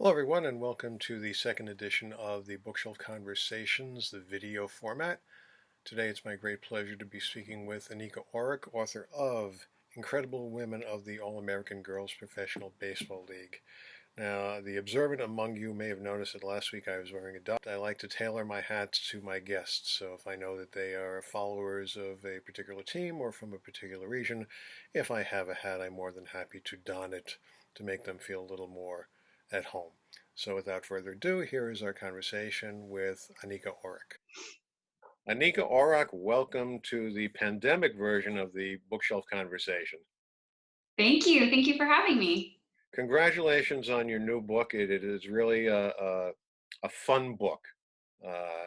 Hello, everyone, and welcome to the second edition of the Bookshelf Conversations, the video format. Today, it's my great pleasure to be speaking with Anika Orrock, author of Incredible Women of the All-American Girls Professional Baseball League. Now, the observant among you may have noticed that last week I was wearing a duck. I like to tailor my hats to my guests, so if I know that they are followers of a particular team or from a particular region, if I have a hat, I'm more than happy to don it to make them feel a little more at home. So without further ado, here is our conversation with Anika Orrock. Anika Orrock, welcome to the pandemic version of the Bookshelf Conversation. Thank you. Thank you for having me. Congratulations on your new book. It is really a fun book. Uh,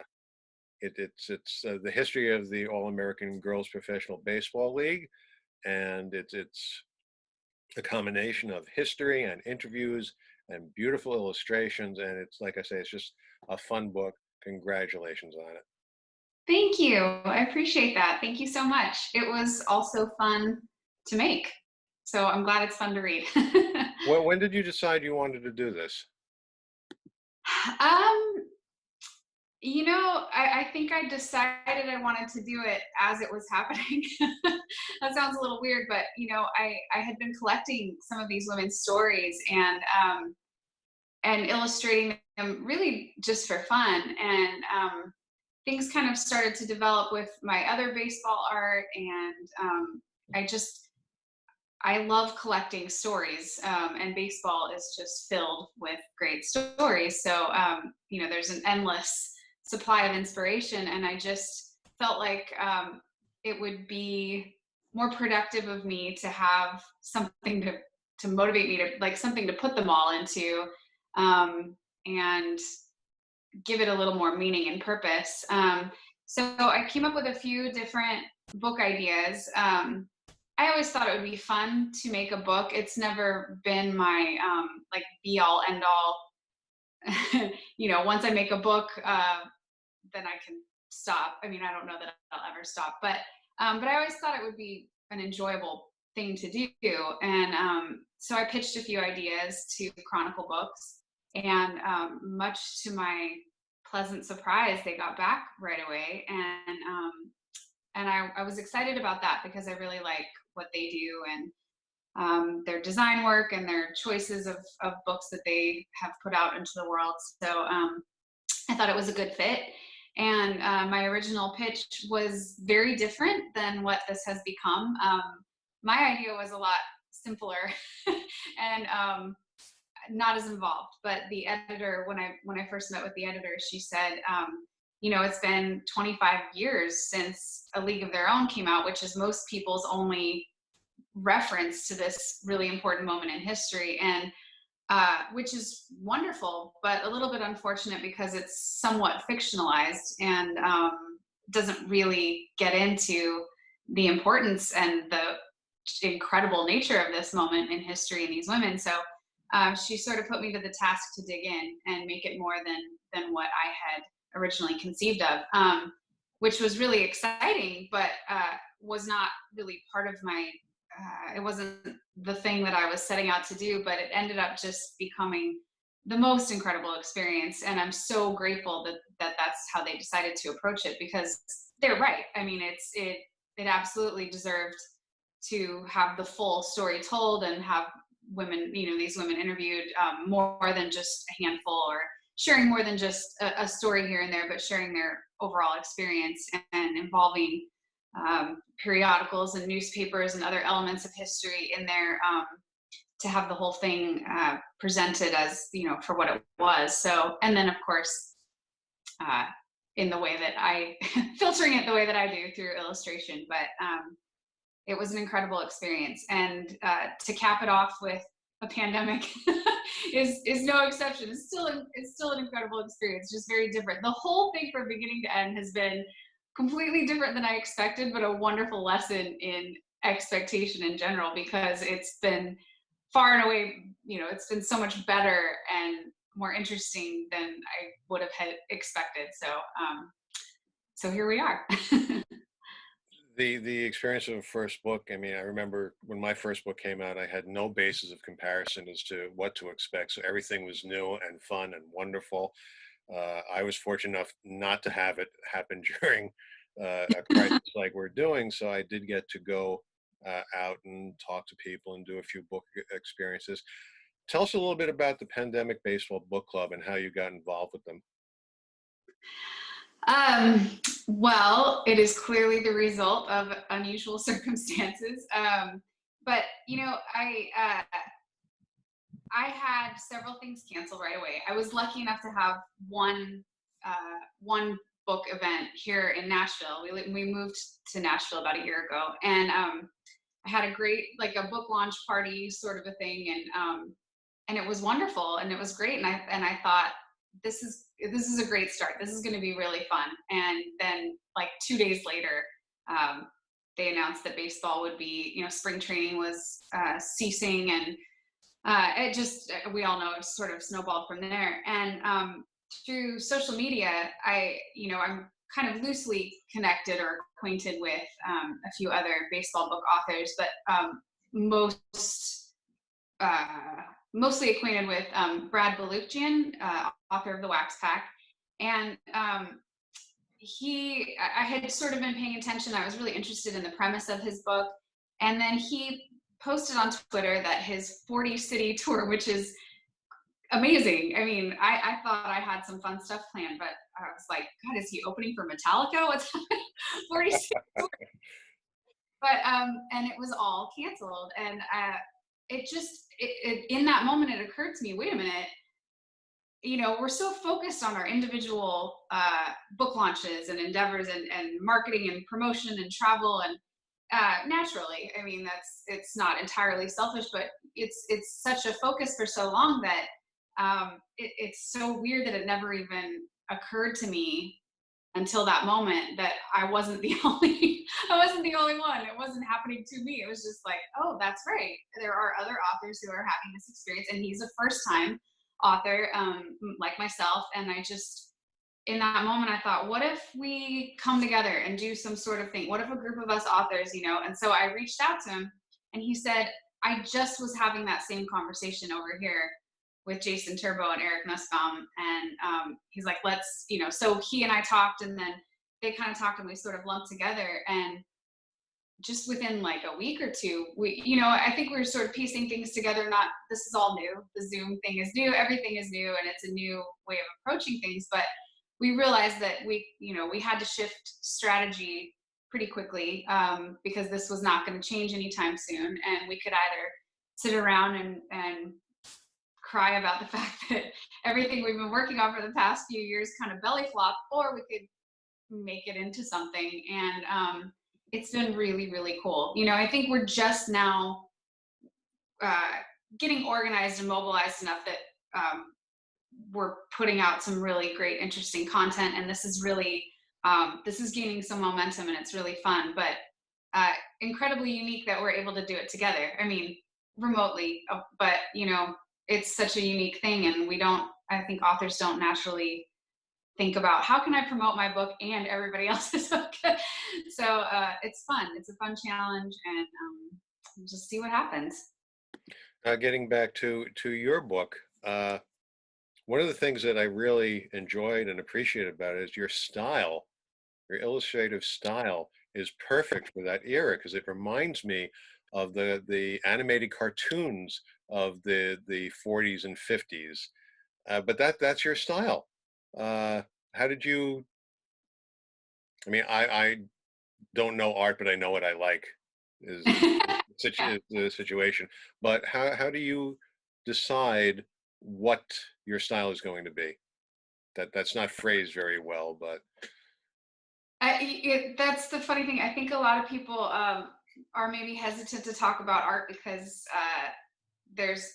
it's the history of the All-American Girls Professional Baseball League, and it's a combination of history and interviews and beautiful illustrations. And it's like I say, it's just a fun book. Congratulations on it. Thank you. I appreciate that. Thank you so much. It was also fun to make. So I'm glad it's fun to read. Well, when did you decide you wanted to do this? um, I think I decided I wanted to do it as it was happening. That sounds a little weird, but I had been collecting some of these women's stories and illustrating them really just for fun. And things kind of started to develop with my other baseball art, and I just I love collecting stories, and baseball is just filled with great stories. So there's an endless supply of inspiration, and I just felt like it would be more productive of me to have something to motivate me, to like something to put them all into, and give it a little more meaning and purpose. So I came up with a few different book ideas. I always thought it would be fun to make a book. It's never been my like be all end all. Once I make a book, then I can stop. I mean, I don't know that I'll ever stop, but I always thought it would be an enjoyable thing to do. And so I pitched a few ideas to Chronicle Books, and much to my pleasant surprise, they got back right away. And I was excited about that because I really like what they do, and their design work and their choices of books that they have put out into the world. So I thought it was a good fit. And my original pitch was very different than what this has become. My idea was a lot simpler and not as involved. But the editor, when I first met with the editor, she said, it's been 25 years since A League of Their Own came out, which is most people's only reference to this really important moment in history, and which is wonderful, but a little bit unfortunate because it's somewhat fictionalized and doesn't really get into the importance and the incredible nature of this moment in history and these women. So she sort of put me to the task to dig in and make it more than what I had originally conceived of, which was really exciting, but was not really part of my. It wasn't the thing that I was setting out to do, but it ended up just becoming the most incredible experience. And I'm so grateful that that's how they decided to approach it, because they're right. I mean, it absolutely deserved to have the full story told and have women, these women interviewed, more than just a handful, or sharing more than just a story here and there, but sharing their overall experience and involving periodicals and newspapers and other elements of history in there, to have the whole thing presented as, for what it was. So, and then of course, in the way that I filtering it the way that I do through illustration, but it was an incredible experience. And to cap it off with a pandemic is no exception. It's still an incredible experience, just very different. The whole thing from beginning to end has been completely different than I expected, but a wonderful lesson in expectation in general, because it's been far and away, it's been so much better and more interesting than I would have had expected. So, so here we are. The experience of a first book, I mean, I remember when my first book came out, I had no basis of comparison as to what to expect. So everything was new and fun and wonderful. I was fortunate enough not to have it happen during a crisis like we're doing, so I did get to go out and talk to people and do a few book experiences. Tell us a little bit about the Pandemic Baseball Book Club and how you got involved with them. Um, well, it is clearly the result of unusual circumstances. But I had several things canceled right away. I was lucky enough to have one book event here in Nashville. We moved to Nashville about a year ago, and I had a great, like, a book launch party sort of a thing, and it was wonderful and it was great. And I thought, this is a great start. This is going to be really fun. And then, like, 2 days later, um, they announced that baseball would be, spring training was ceasing, and it just, we all know, it sort of snowballed from there. And through social media, I'm kind of loosely connected or acquainted with a few other baseball book authors, but most mostly acquainted with Brad Balukjian, author of The Wax Pack. And I had sort of been paying attention. I was really interested in the premise of his book. And then he posted on Twitter that his 40 city tour, which is amazing. I mean, I thought I had some fun stuff planned, but I was like, God, is he opening for Metallica? What's happening? 40 city tour. But and it was all canceled. And in that moment, it occurred to me, wait a minute, we're so focused on our individual book launches and endeavors, and marketing and promotion and travel, and naturally, I mean, it's not entirely selfish, but it's such a focus for so long that it's so weird that it never even occurred to me until that moment that I wasn't the only one. It wasn't happening to me. It was just like, oh, that's right. There are other authors who are having this experience, and he's a first time author, like myself. And I just, in that moment, I thought, what if we come together and do some sort of thing? What if a group of us authors, And so I reached out to him, and he said, I just was having that same conversation over here with Jason Turbo and Eric Nussbaum. And he's like, let's, so he and I talked, and then they kind of talked, and we sort of lumped together. And just within like a week or two, I think we were sort of piecing things together. Not, this is all new. The Zoom thing is new. Everything is new, and it's a new way of approaching things. But we realized that we had to shift strategy pretty quickly, because this was not going to change anytime soon. And we could either sit around and cry about the fact that everything we've been working on for the past few years kind of belly flop, or we could make it into something. And it's been really, really cool. I think we're just now getting organized and mobilized enough that we're putting out some really great, interesting content. And this is really, this is gaining some momentum, and it's really fun, but incredibly unique that we're able to do it together. I mean, remotely, but it's such a unique thing. And I think authors don't naturally think about, how can I promote my book and everybody else's book? So it's fun. It's a fun challenge, and just see what happens. Getting back to your book, one of the things that I really enjoyed and appreciated about it is your style. Your illustrative style is perfect for that era, because it reminds me of the animated cartoons of the 40s and 50s. But that's your style. How did you? I mean, I don't know art, but I know what I like. Is the situation. But how do you decide what your style is going to be? That's not phrased very well, but That's the funny thing. I think a lot of people are maybe hesitant to talk about art because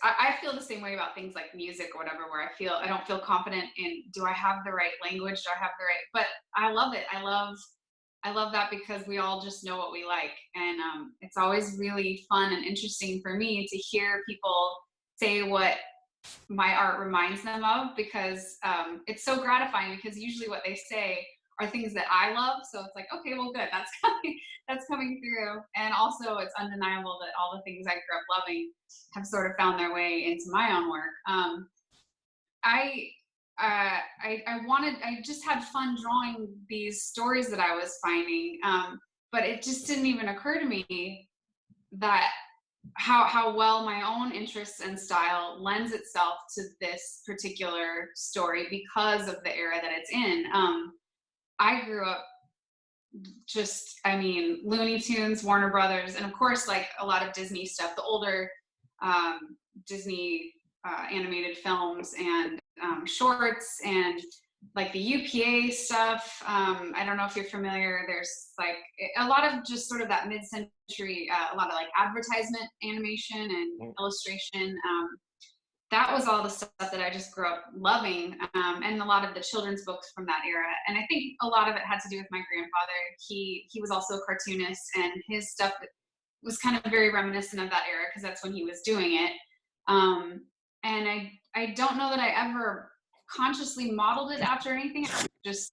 I feel the same way about things like music or whatever, where I don't feel confident in, do I have the right language? Do I have the right, but I love it. I love that, because we all just know what we like. And it's always really fun and interesting for me to hear people say what my art reminds them of, because it's so gratifying, because usually what they say are things that I love. So it's like, okay, well, good. That's coming true. And also it's undeniable that all the things I grew up loving have sort of found their way into my own work. I, I just had fun drawing these stories that I was finding. But it just didn't even occur to me that how well my own interests and style lends itself to this particular story because of the era that it's in. I grew up just, I mean, Looney Tunes, Warner Brothers, and of course, like a lot of Disney stuff, the older Disney animated films and shorts, and like the UPA stuff. I don't know if you're familiar. There's like a lot of just sort of that mid-century, a lot of like advertisement animation and illustration. That was all the stuff that I just grew up loving, and a lot of the children's books from that era. And I think a lot of it had to do with my grandfather. He was also a cartoonist, and his stuff was kind of very reminiscent of that era because that's when he was doing it. And I don't know that I ever consciously modeled it after anything. Just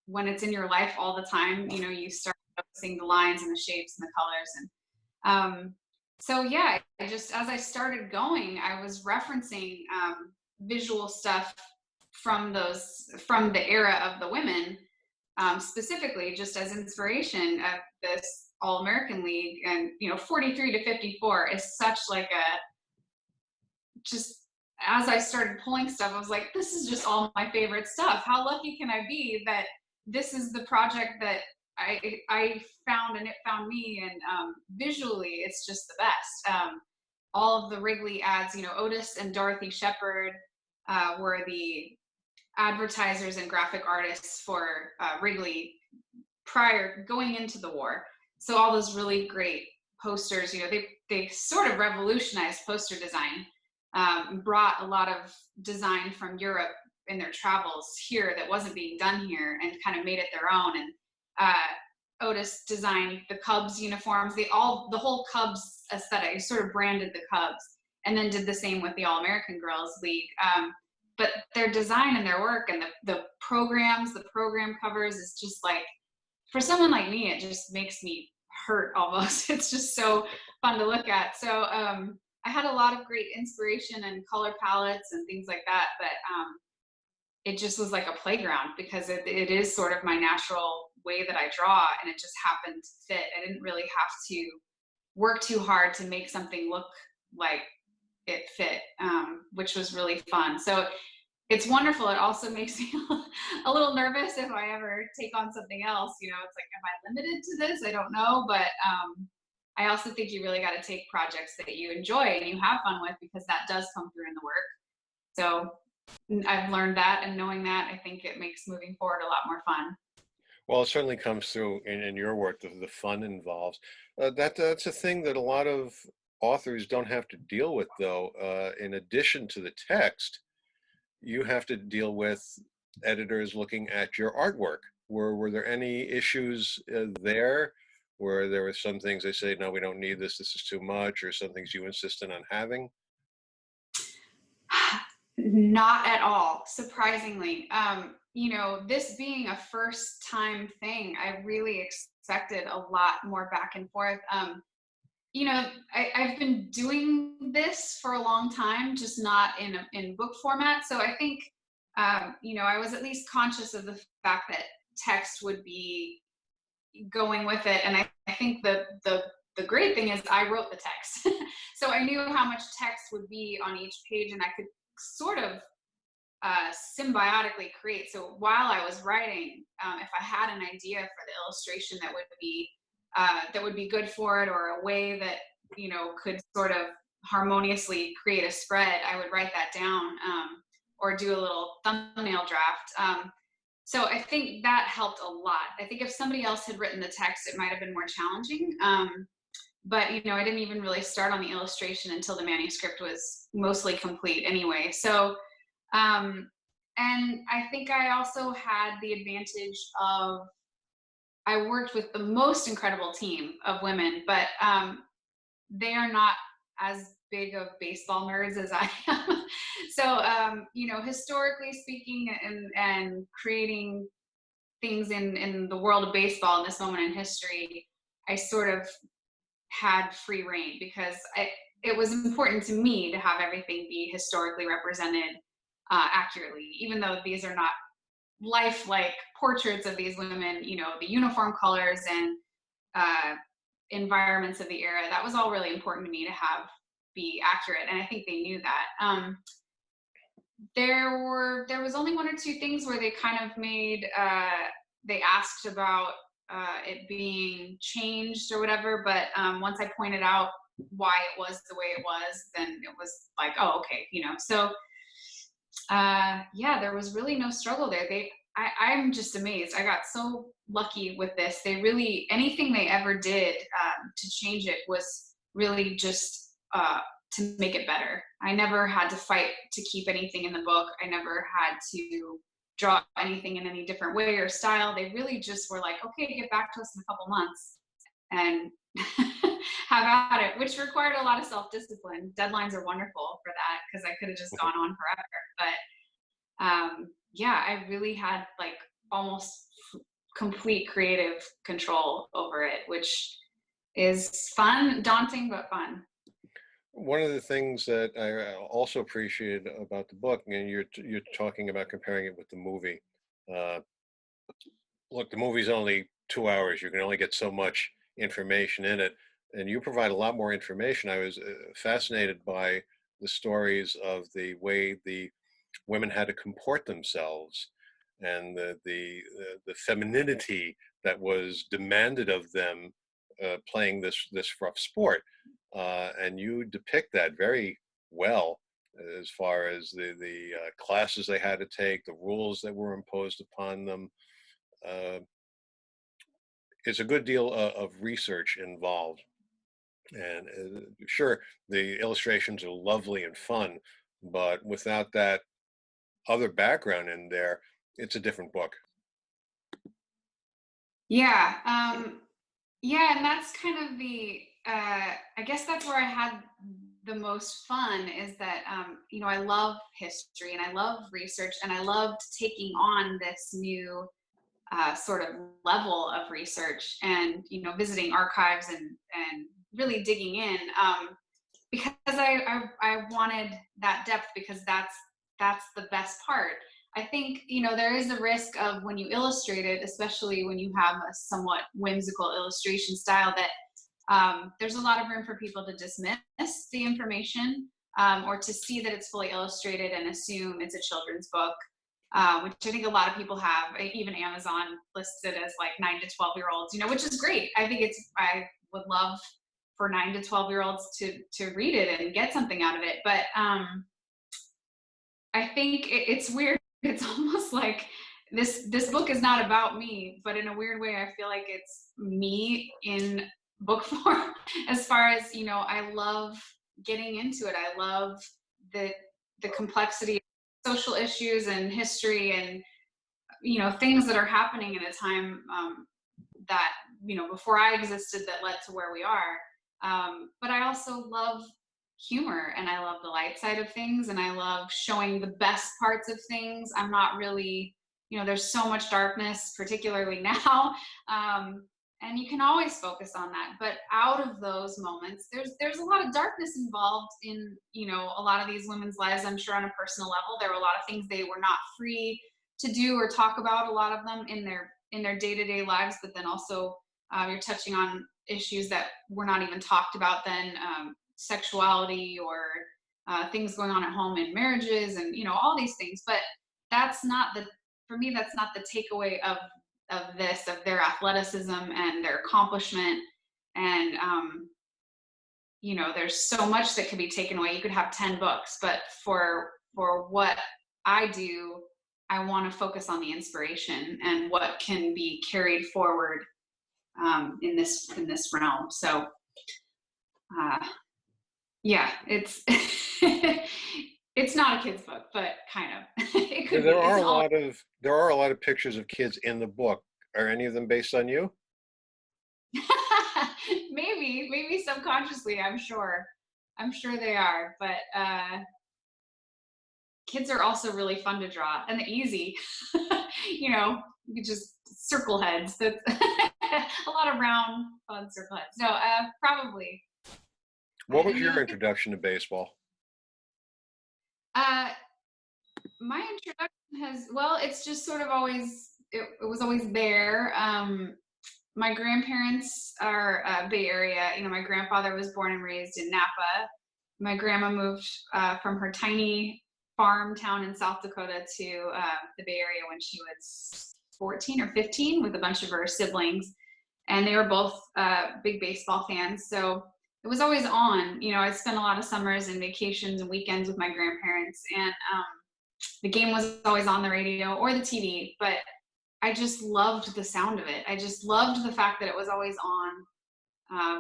when it's in your life all the time, you know, you start noticing the lines and the shapes and the colors. And so yeah, I just, as I started going, I was referencing visual stuff from the era of the women, specifically just as inspiration of this All-American League. And, you know, 43 to 54 is such like just, as I started pulling stuff, I was like, this is just all my favorite stuff. How lucky can I be that this is the project that I found and it found me, and visually it's just the best. All of the Wrigley ads, you know, Otis and Dorothy Shepherd were the advertisers and graphic artists for Wrigley prior going into the war. So all those really great posters, you know, they sort of revolutionized poster design, brought a lot of design from Europe in their travels here that wasn't being done here, and kind of made it their own. And Otis designed the Cubs uniforms, the whole Cubs aesthetic, sort of branded the Cubs, and then did the same with the All-American Girls League. But their design and their work and the programs, the program covers is just like, for someone like me, it just makes me hurt almost. It's just so fun to look at. So I had a lot of great inspiration and color palettes and things like that, but it just was like a playground because it is sort of my natural way that I draw, and it just happened to fit. I didn't really have to work too hard to make something look like it fit, which was really fun. So it's wonderful. It also makes me a little nervous if I ever take on something else. You know, it's like, am I limited to this? I don't know. But I also think you really got to take projects that you enjoy and you have fun with, because that does come through in the work. So I've learned that, and knowing that, I think it makes moving forward a lot more fun. Well, it certainly comes through in your work, the fun involves. That's a thing that a lot of authors don't have to deal with, though. In addition to the text, you have to deal with editors looking at your artwork. Were there any issues there where there were some things they say, no, we don't need this, this is too much, or some things you insisted on having? Not at all, surprisingly. You know, this being a first time thing, I really expected a lot more back and forth. You know, I've been doing this for a long time, just not in book format. So I think, you know, I was at least conscious of the fact that text would be going with it. And I think the great thing is I wrote the text. So I knew how much text would be on each page, and I could sort of symbiotically create. So while I was writing, if I had an idea for the illustration that would be good for it, or a way that, you know, could sort of harmoniously create a spread, I would write that down, or do a little thumbnail draft. So I think that helped a lot. I think if somebody else had written the text, it might have been more challenging. But, you know, I didn't even really start on the illustration until the manuscript was mostly complete anyway. So, and I think I also had the advantage of, I worked with the most incredible team of women, but they are not as big of baseball nerds as I am. So, you know, historically speaking, and creating things in the world of baseball in this moment in history, I sort of had free reign because it was important to me to have everything be historically represented accurately, even though these are not lifelike portraits of these women. The uniform colors and uh, environments of the era, that was all really important to me to have be accurate, and I think they knew that. There was only one or two things where they kind of made they asked about it being changed or whatever, but once I pointed out why it was the way it was, then it was like, oh, okay, so yeah, there was really no struggle there. I'm just amazed. I got so lucky with this. They really, anything they ever did to change it was really just to make it better. I never had to fight to keep anything in the book. I never had to draw anything in any different way or style. They really just were like, okay, get back to us in a couple months and have at it, which required a lot of self-discipline. Deadlines are wonderful for that because I could have just gone on forever. But yeah, I really had like almost complete creative control over it, which is fun, daunting, but fun. One of the things that I also appreciated about the book, and you're talking about comparing it with the movie. Uh, Look, the movie's only 2 hours. You can only get so much information in it, and you provide a lot more information. I was fascinated by the stories of the way the women had to comport themselves and the femininity that was demanded of them playing this rough sport, and you depict that very well as far as the classes they had to take, the rules that were imposed upon them. Uh, it's a good deal of research involved, and sure, the illustrations are lovely and fun, but without that other background in there, it's a different book. Yeah. Yeah, and that's kind of I guess that's where I had the most fun is that, I love history and I love research and I loved taking on this new sort of level of research and, visiting archives and really digging in because I wanted that depth because that's the best part. I think, there is a risk of when you illustrate it, especially when you have a somewhat whimsical illustration style, that there's a lot of room for people to dismiss the information or to see that it's fully illustrated and assume it's a children's book, which I think a lot of people have. Even Amazon lists it as like 9 to 12-year-olds, which is great. I would love for 9 to 12-year-olds to read it and get something out of it. But I think it's weird. It's almost like this book is not about me, but in a weird way, I feel like it's me in book form. As far as I love getting into it. I love the complexity of social issues and history and things that are happening in a time that before I existed that led to where we are. But I also love humor and I love the light side of things and I love showing the best parts of things. I'm not really, there's so much darkness, particularly now. And you can always focus on that. But out of those moments, there's a lot of darkness involved in, a lot of these women's lives. I'm sure on a personal level, there were a lot of things they were not free to do or talk about, a lot of them in their day-to-day lives, but then also you're touching on issues that were not even talked about then, sexuality or things going on at home in marriages and all these things. But that's not the for me that's not the takeaway of this, of their athleticism and their accomplishment. And there's so much that could be taken away. You could have 10 books, but for what I do, I want to focus on the inspiration and what can be carried forward in this realm. So yeah, it's it's not a kid's book, but kind of. It could be. There are It's a all lot of pictures of kids in the book. Are any of them based on you? maybe subconsciously, I'm sure they are, but kids are also really fun to draw and easy. You just circle heads. That's A lot of round bugs or putts. No, probably. What I was your mean, introduction to baseball? uh, my introduction has, well, it's just sort of always, it was always there. My grandparents are Bay Area. You know, my grandfather was born and raised in Napa. My grandma moved from her tiny farm town in South Dakota to the Bay Area when she was 14 or 15 with a bunch of her siblings. And they were both big baseball fans. So it was always on. You know, I spent a lot of summers and vacations and weekends with my grandparents. And the game was always on the radio or the TV. But I just loved the sound of it. I just loved the fact that it was always on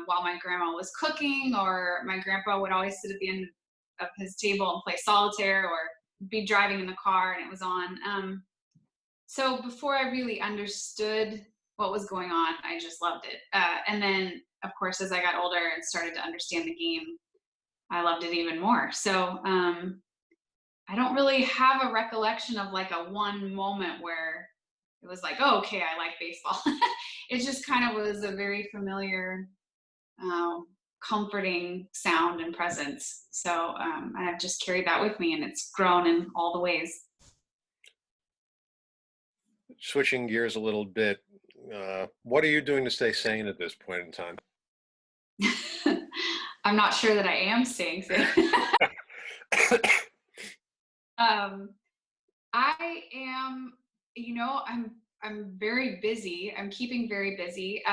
while my grandma was cooking, or my grandpa would always sit at the end of his table and play solitaire, or be driving in the car and it was on. So before I really understood what was going on, I just loved it. And then, of course, as I got older and started to understand the game, I loved it even more. So I don't really have a recollection of like a one moment where it was like, oh, okay, I like baseball. It just kind of was a very familiar, comforting sound and presence. So I've just carried that with me, and it's grown in all the ways. Switching gears a little bit, what are you doing to stay sane at this point in time? I'm not sure that I am staying safe. I am, you know, I'm very busy. I'm keeping very busy.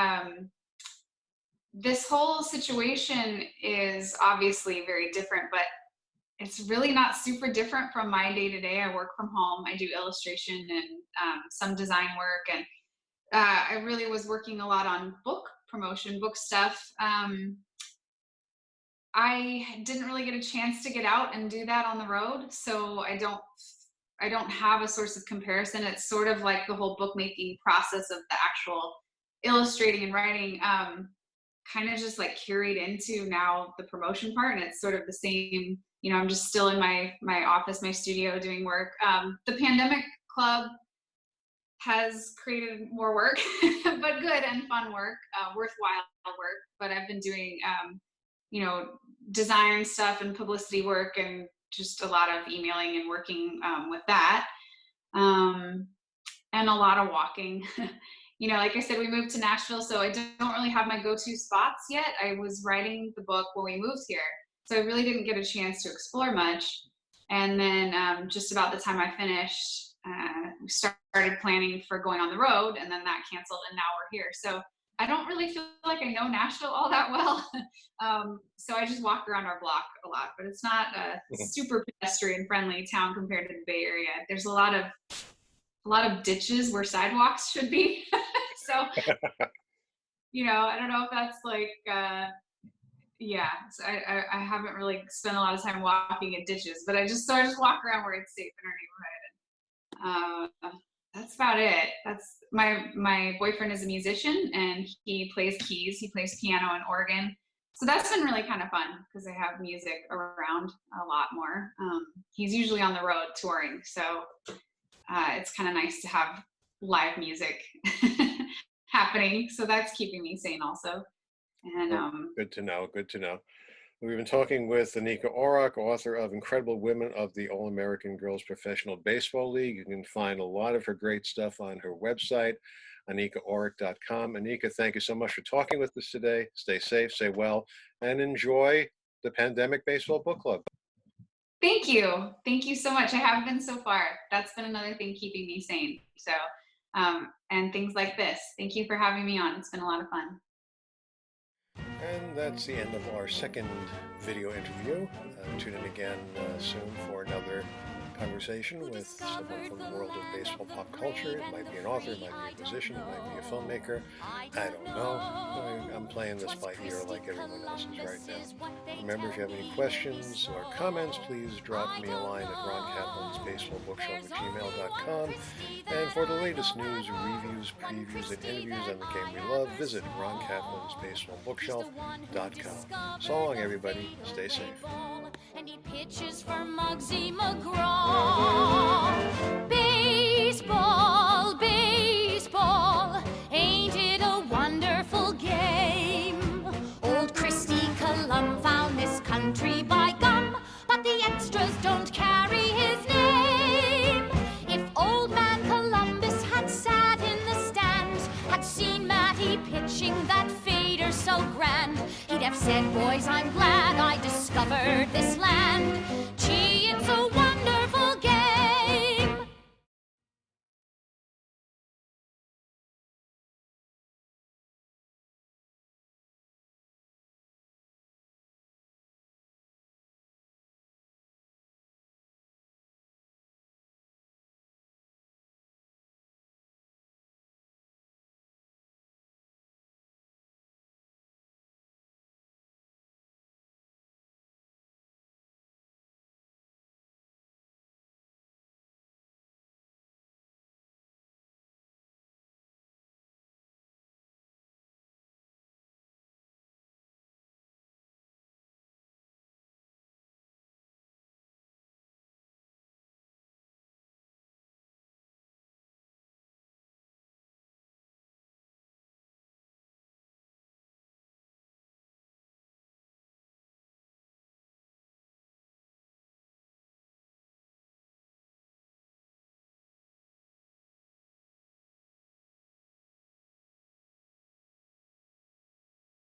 This whole situation is obviously very different, but it's really not super different from my day to day. I work from home. I do illustration and some design work, and I really was working a lot on book promotion, book stuff. I didn't really get a chance to get out and do that on the road, so I don't have a source of comparison. It's sort of like the whole bookmaking process of the actual illustrating and writing, kind of just like carried into now the promotion part, and it's sort of the same. You know, I'm just still in my office, my studio, doing work. The pandemic club has created more work, but good and fun work, worthwhile work. But I've been doing, you know, design stuff and publicity work, and just a lot of emailing and working with that, and a lot of walking. You know, like I said, we moved to Nashville, so I don't really have my go-to spots yet. I was writing the book when we moved here, so I really didn't get a chance to explore much. And then just about the time I finished, we started planning for going on the road, and then that canceled, and now we're here. So I don't really feel like I know Nashville all that well. So I just walk around our block a lot, but it's not a super pedestrian friendly town compared to the Bay Area. There's a lot of ditches where sidewalks should be. So, you know, I don't know if that's like, yeah, so I haven't really spent a lot of time walking in ditches, but I just walk around where it's safe in our neighborhood. That's about it. That's my boyfriend is a musician, and he plays keys. He plays piano and organ. So that's been really kind of fun because I have music around a lot more. He's usually on the road touring, so it's kind of nice to have live music happening. So that's keeping me sane also. And Good to know. Good to know. We've been talking with Anika Orrock, author of Incredible Women of the All-American Girls Professional Baseball League. You can find a lot of her great stuff on her website, AnikaOrrock.com. Anika, thank you so much for talking with us today. Stay safe, stay well, and enjoy the Pandemic Baseball Book Club. Thank you. Thank you so much. I have been so far. That's been another thing keeping me sane. So, and things like this. Thank you for having me on. It's been a lot of fun. And that's the end of our second video interview. Tune in again soon for another conversation with someone from the world of baseball pop culture. It might be an author, it might be a musician, it might be a filmmaker. I don't know. I'm playing this by ear like everyone else is right now. Remember, if you have any questions or comments, please drop me a line at ronkaplan'sbaseballbookshelf@gmail.com. And for the latest news, reviews, previews, and interviews on the game we love, visit ronkaplan'sbaseballbookshelf.com. So long, everybody. Stay safe. And he pitches for Muggsy McGraw. Baseball, baseball, ain't it a wonderful have said, boys, I'm glad I discovered this land. Gee, it's a